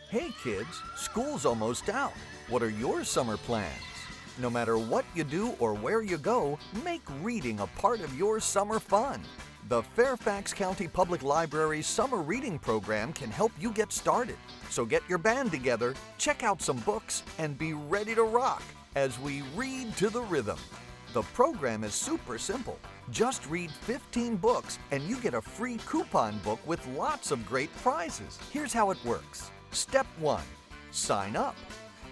Hey kids, school's almost out. What are your summer plans? No matter what you do or where you go, make reading a part of your summer fun. The Fairfax County Public Library's summer reading program can help you get started. So get your band together, check out some books, and be ready to rock as we read to the rhythm. The program is super simple. Just read 15 books and you get a free coupon book with lots of great prizes. Here's how it works. Step 1. Sign up.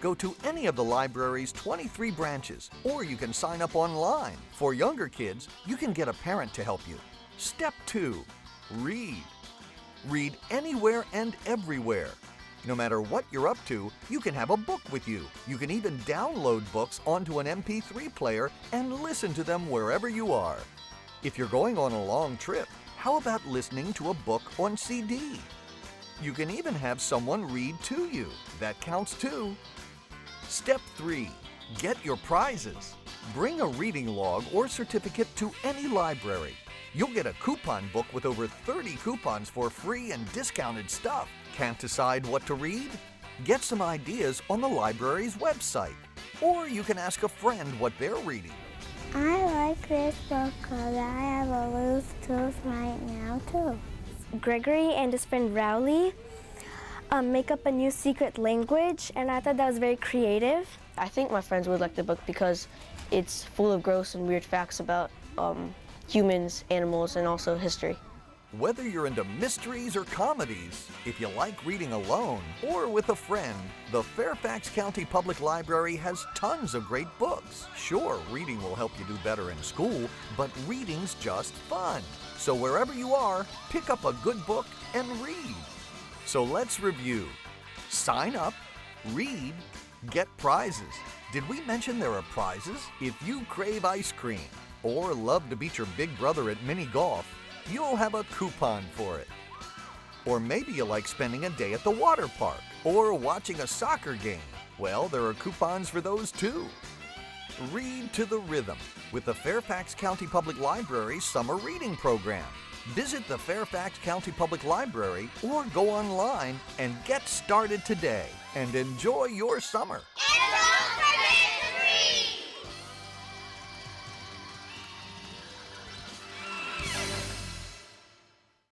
Go to any of the library's 23 branches, or you can sign up online. For younger kids, you can get a parent to help you. Step 2. Read. Read anywhere and everywhere. No matter what you're up to, you can have a book with you. You can even download books onto an MP3 player and listen to them wherever you are. If you're going on a long trip, how about listening to a book on CD? You can even have someone read to you. That counts too. Step 3. Get your prizes. Bring a reading log or certificate to any library. You'll get a coupon book with over 30 coupons for free and discounted stuff. Can't decide what to read? Get some ideas on the library's website. Or you can ask a friend what they're reading. I like this book because I have a loose tooth right now too. Gregory and his friend Rowley make up a new secret language, and I thought that was very creative. I think my friends would like the book because it's full of gross and weird facts about humans, animals, and also history. Whether you're into mysteries or comedies, if you like reading alone or with a friend, the Fairfax County Public Library has tons of great books. Sure, reading will help you do better in school, but reading's just fun. So wherever you are, pick up a good book and read. So let's review. Sign up, read, get prizes. Did we mention there are prizes? If you crave ice cream or love to beat your big brother at mini golf, you'll have a coupon for it. Or maybe you like spending a day at the water park or watching a soccer game. Well, there are coupons for those too. Read to the rhythm with the Fairfax County Public Library Summer Reading Program. Visit the Fairfax County Public Library or go online and get started today and enjoy your summer.